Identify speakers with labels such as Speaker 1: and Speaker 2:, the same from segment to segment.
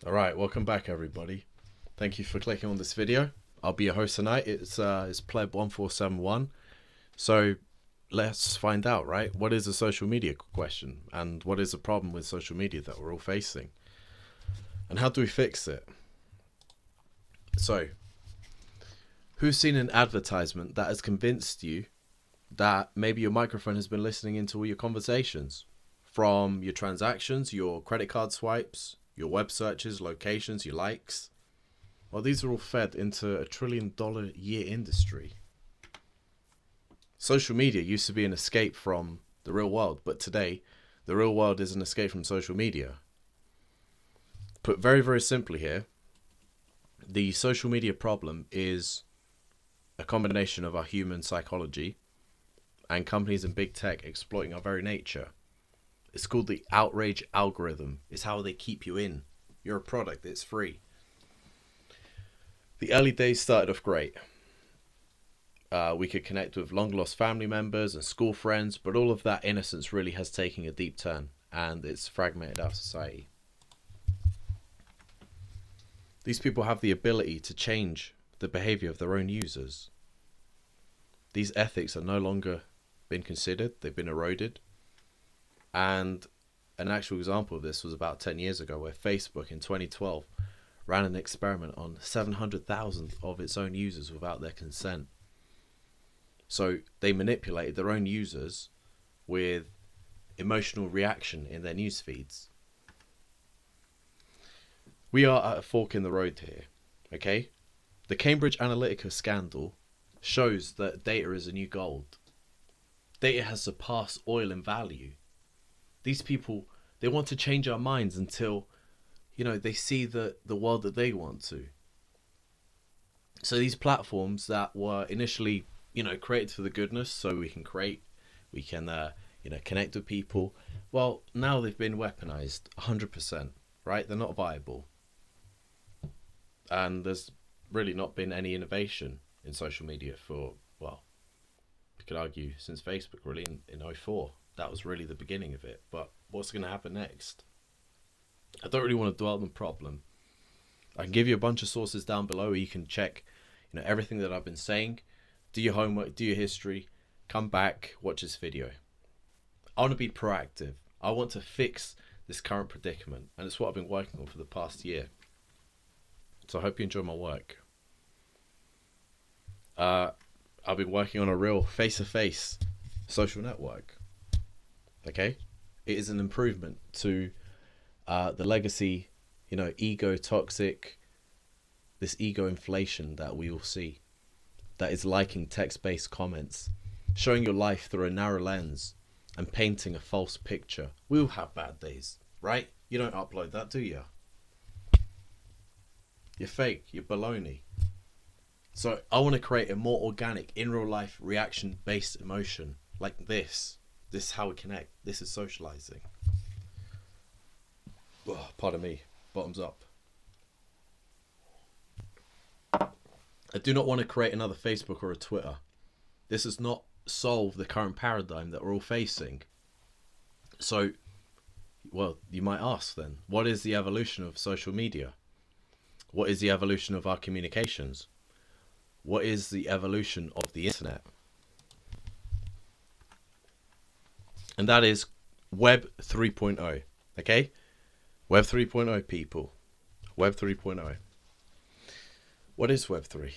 Speaker 1: Alright, welcome back everybody. Thank you for clicking on this video. I'll be your host tonight. It's Pleb1471. So let's find out, right? What is a social media question? And what is the problem with social media that we're all facing? And how do we fix it? So, who's seen an advertisement that has convinced you that maybe your microphone has been listening into all your conversations? From your transactions, your credit card swipes, your web searches, locations, your likes. Well, these are all fed into a $1 trillion a year industry. Social media used to be an escape from the real world, but today, the real world is an escape from social media. Put very, very simply here, the social media problem is a combination of our human psychology and companies and big tech exploiting our very nature. It's called the outrage algorithm. It's how they keep you in. You're a product. It's free. The early days started off great. We could connect with long lost family members and school friends, but all of that innocence really has taken a deep turn and it's fragmented our society. These people have the ability to change the behavior of their own users. These ethics are no longer been considered. They've been eroded. And an actual example of this was about 10 years ago, where Facebook in 2012 ran an experiment on 700,000 of its own users without their consent. So they manipulated their own users with emotional reaction in their news feeds. We are at a fork in the road here, okay? The Cambridge Analytica scandal shows that data is a new gold. Data has surpassed oil in value. These people, they want to change our minds until, they see the world that they want to. So these platforms that were initially, created for the goodness, so we can connect with people. Well, now they've been weaponized 100%, right? They're not viable. And there's really not been any innovation in social media for, you could argue since Facebook really in 2004. That was really the beginning of it. But what's going to happen next? I don't really want to dwell on the problem. I can give you a bunch of sources down below where you can check, everything that I've been saying. Do your homework, do your history, come back, watch this video. I want to be proactive. I want to fix this current predicament. And it's what I've been working on for the past year. So I hope you enjoy my work. I've been working on a real face-to-face social network. Okay, it is an improvement to the legacy, ego toxic, this ego inflation that we all see. That is liking text-based comments, showing your life through a narrow lens, and painting a false picture. We all have bad days, right? You don't upload that, do you? You're fake. You're baloney. So I want to create a more organic, in real life, reaction-based emotion like this. This is how we connect. This is socializing. Oh, pardon me. Bottoms up. I do not want to create another Facebook or a Twitter. This does not solve the current paradigm that we're all facing. So, you might ask then, what is the evolution of social media? What is the evolution of our communications? What is the evolution of the internet? And that is Web 3.0, okay? Web 3.0, people. Web 3.0. What is Web 3?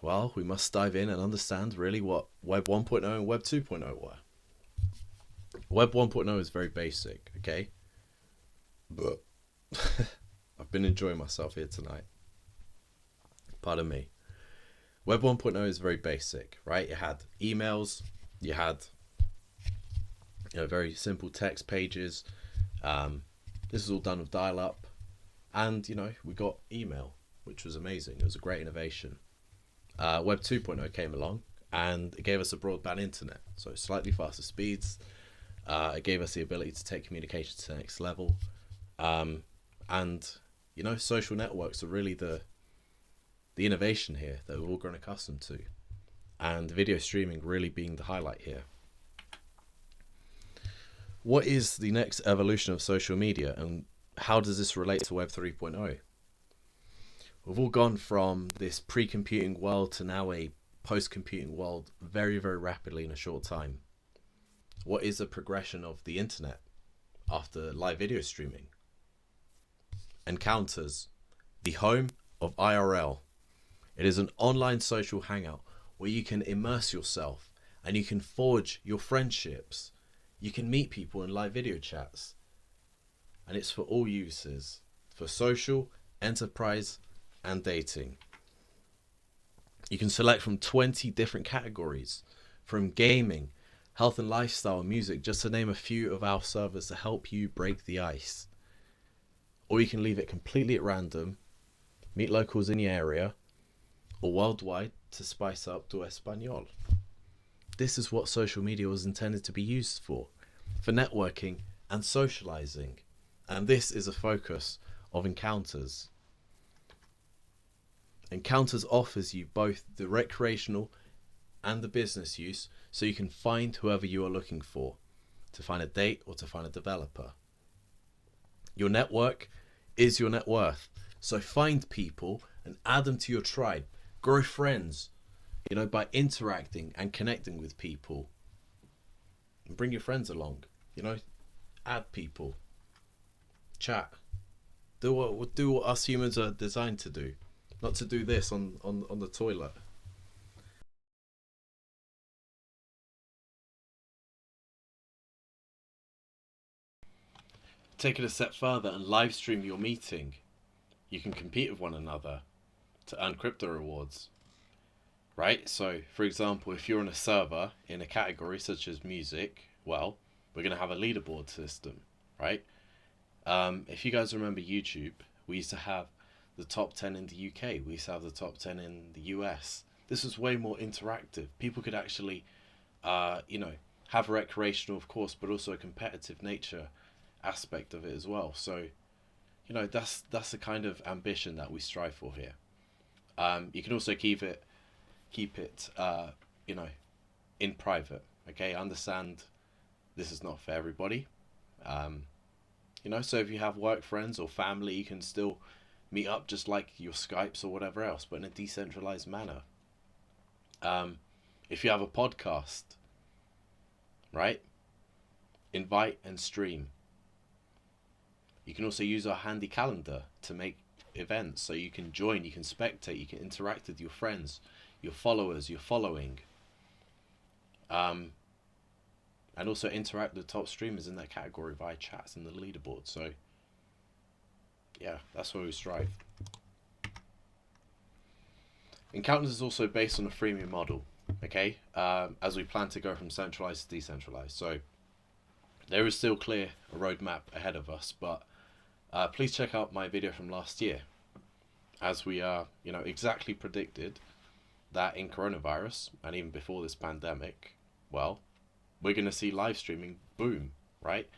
Speaker 1: Well, we must dive in and understand really what Web 1.0 and Web 2.0 were. Web 1.0 is very basic, okay? But I've been enjoying myself here tonight. Pardon me. Web 1.0 is very basic, right? You had emails, you had very simple text pages. This is all done with dial-up. And, we got email, which was amazing. It was a great innovation. Web 2.0 came along and it gave us a broadband internet. So slightly faster speeds. It gave us the ability to take communication to the next level. And, social networks are really the innovation here that we've all grown accustomed to. And video streaming really being the highlight here. What is the next evolution of social media, and how does this relate to Web 3.0? We've all gone from this pre-computing world to now a post-computing world very, very rapidly in a short time. What is the progression of the internet after live video streaming? Encounters, the home of IRL. It is an online social hangout where you can immerse yourself and you can forge your friendships. You can meet people in live video chats. And it's for all uses, for social, enterprise, and dating. You can select from 20 different categories, from gaming, health and lifestyle, music, just to name a few of our servers to help you break the ice. Or you can leave it completely at random, meet locals in your area, or worldwide to spice up tu español. This is what social media was intended to be used for networking and socializing. And this is a focus of Encounters. Encounters offers you both the recreational and the business use, so you can find whoever you are looking for, to find a date or to find a developer. Your network is your net worth. So find people and add them to your tribe. Grow friends, by interacting and connecting with people. And bring your friends along, add people. Chat. Do what us humans are designed to do. Not to do this on the toilet. Take it a step further and live stream your meeting. You can compete with one another to earn crypto rewards. Right? So, for example, if you're on a server in a category such as music, well, we're going to have a leaderboard system, right? If you guys remember YouTube, we used to have the top 10 in the UK. We used to have the top 10 in the US. This was way more interactive. People could actually, have recreational, of course, but also a competitive nature aspect of it as well. So, that's the kind of ambition that we strive for here. You can also keep it, in private. Okay, I understand this is not for everybody. So if you have work friends or family, you can still meet up just like your Skypes or whatever else, but in a decentralized manner. If you have a podcast, right? Invite and stream. You can also use our handy calendar to make events, so you can join, you can spectate, you can interact with your friends, your followers, your following. And also interact with top streamers in that category via chats and the leaderboard. So, yeah, that's where we strive. Encounters is also based on a freemium model, okay? As we plan to go from centralized to decentralized. So, there is still clear a roadmap ahead of us, but please check out my video from last year, as we are, exactly predicted that in coronavirus and even before this pandemic, well, we're going to see live streaming boom, right?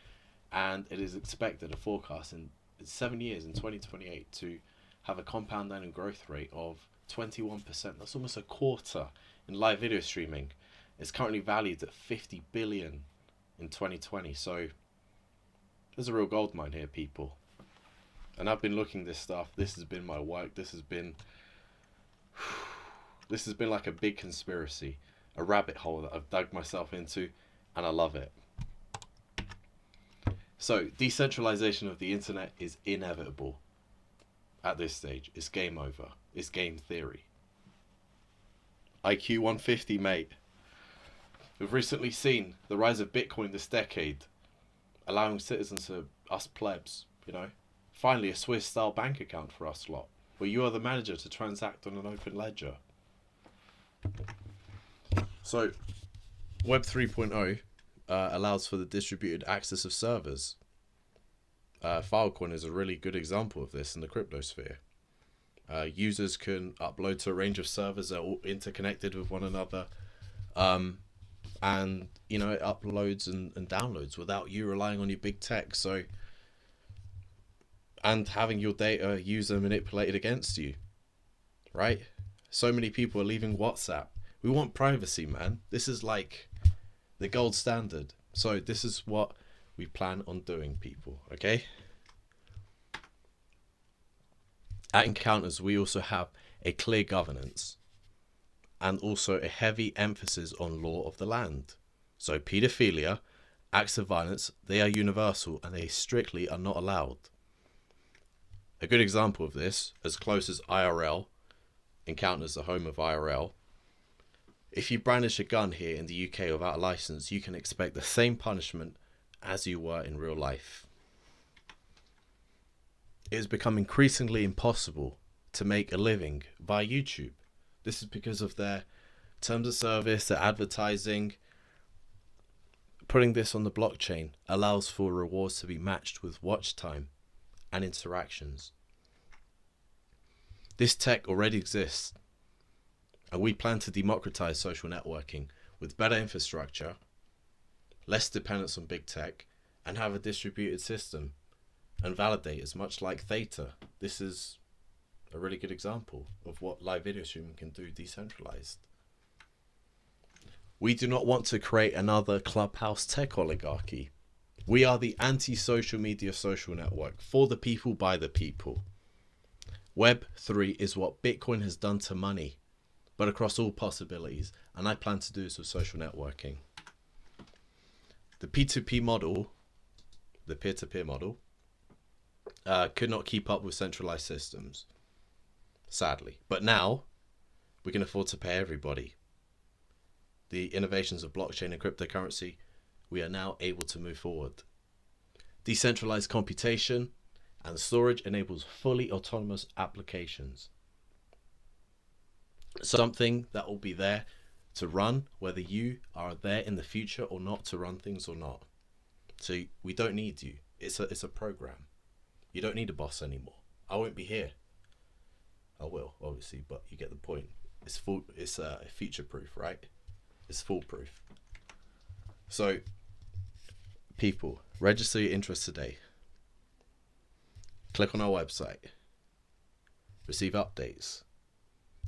Speaker 1: And it is expected, a forecast in 7 years, in 2028, to have a compound annual growth rate of 21%. That's almost a quarter in live video streaming. It's currently valued at 50 billion in 2020. So there's a real gold mine here, people. And I've been looking this stuff. This has been my work. This has been like a big conspiracy, a rabbit hole that I've dug myself into, and I love it. So, decentralization of the internet is inevitable at this stage. It's game over. It's game theory. IQ 150, mate. We've recently seen the rise of Bitcoin this decade, allowing citizens to, us plebs, finally a Swiss-style bank account for us lot, where you are the manager to transact on an open ledger. So, Web 3.0 allows for the distributed access of servers. Filecoin is a really good example of this in the crypto sphere. Users can upload to a range of servers that are all interconnected with one another, and it uploads and downloads without you relying on your big tech. So, and having your data user manipulated against you, right? So many people are leaving WhatsApp. We want privacy, man. This is like the gold standard. So this is what we plan on doing, people, okay? At Encounters, we also have a clear governance and also a heavy emphasis on law of the land. So pedophilia, acts of violence, they are universal and they strictly are not allowed. A good example of this, as close as IRL, Encounters the home of IRL. If you brandish a gun here in the UK without a license, you can expect the same punishment as you were in real life. It has become increasingly impossible to make a living via YouTube. This is because of their terms of service, their advertising. Putting this on the blockchain allows for rewards to be matched with watch time and interactions. This tech already exists, and we plan to democratize social networking with better infrastructure, less dependence on big tech, and have a distributed system and validators, much like Theta. This is a really good example of what live video streaming can do decentralized. We do not want to create another Clubhouse tech oligarchy. We are the anti-social media social network for the people by the people. Web3 is what Bitcoin has done to money, but across all possibilities, and I plan to do this with social networking. The P2P model, the peer-to-peer model, could not keep up with centralized systems, sadly. But now, we can afford to pay everybody. The innovations of blockchain and cryptocurrency, we are now able to move forward. Decentralized computation and storage enables fully autonomous applications. Something that will be there to run whether you are there in the future or not to run things or not. So we don't need you. It's a program. You don't need a boss anymore. I won't be here. I will, obviously, but you get the point. It's future proof, right? It's foolproof. So people, register your interest today. Click on our website, receive updates,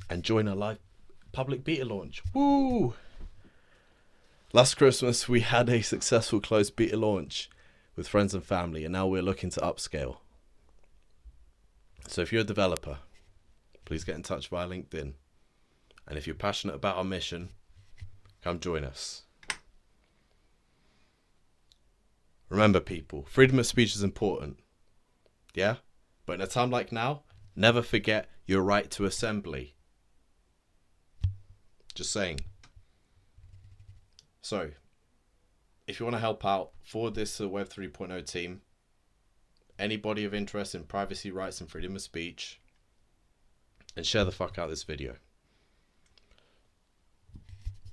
Speaker 1: and join our live public beta launch. Woo! Last Christmas, we had a successful closed beta launch with friends and family, and now we're looking to upscale. So if you're a developer, please get in touch via LinkedIn. And if you're passionate about our mission, come join us. Remember, people, freedom of speech is important. Yeah? But in a time like now, never forget your right to assembly. Just saying. So, if you want to help out, forward this to the Web 3.0 team. Anybody of interest in privacy rights and freedom of speech. And share the fuck out this video.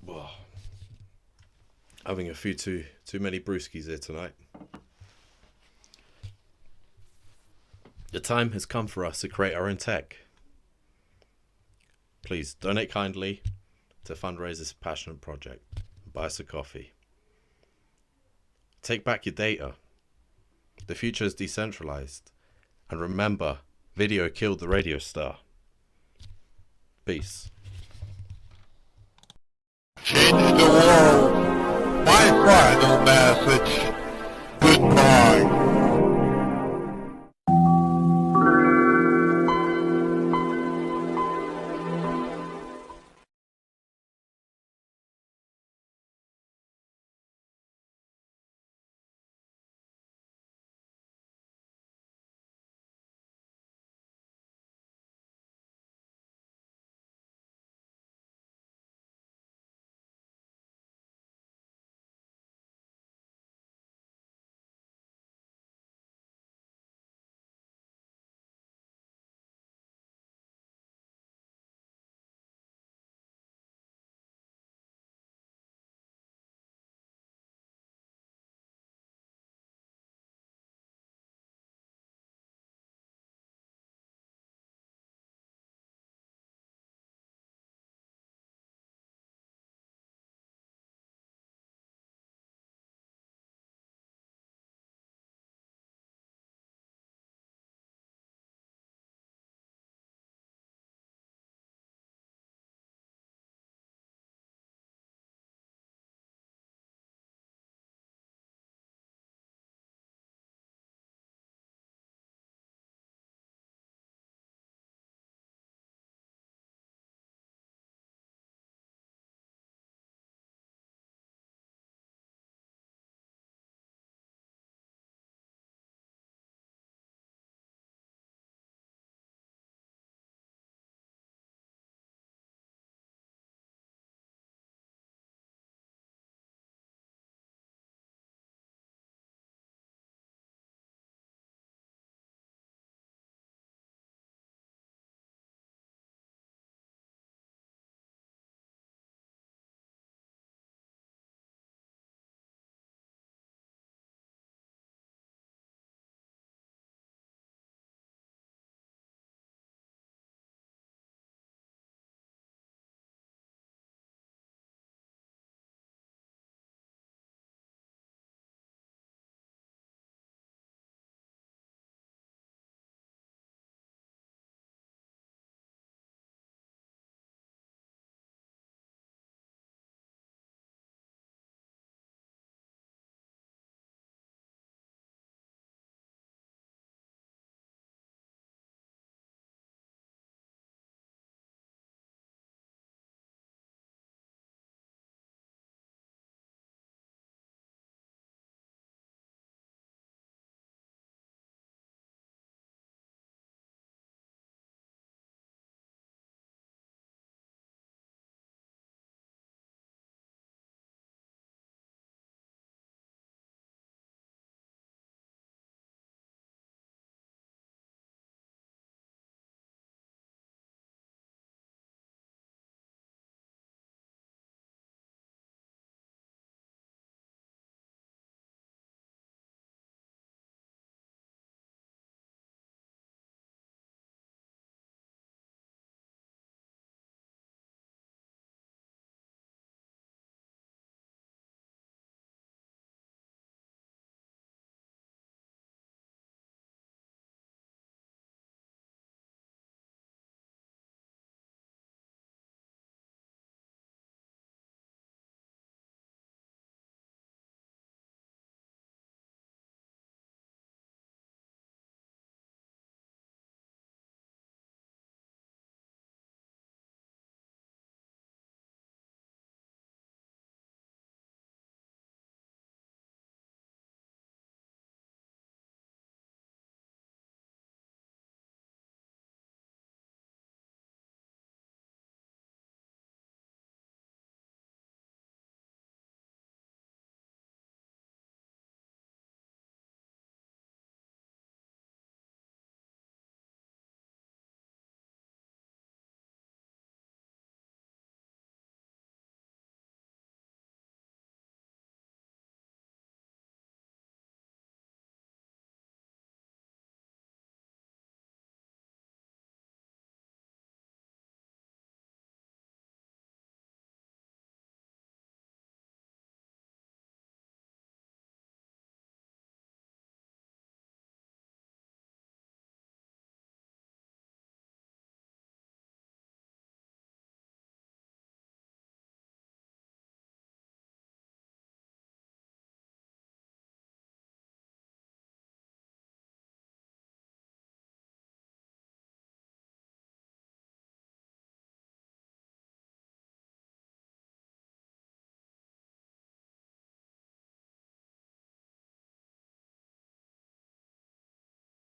Speaker 1: Whoa. Having a few too many brewskis here tonight. The time has come for us to create our own tech. Please donate kindly to fundraise this passionate project. Buy us a coffee. Take back your data. The future is decentralized. And remember, video killed the radio star. Peace.
Speaker 2: Change the world. My final message.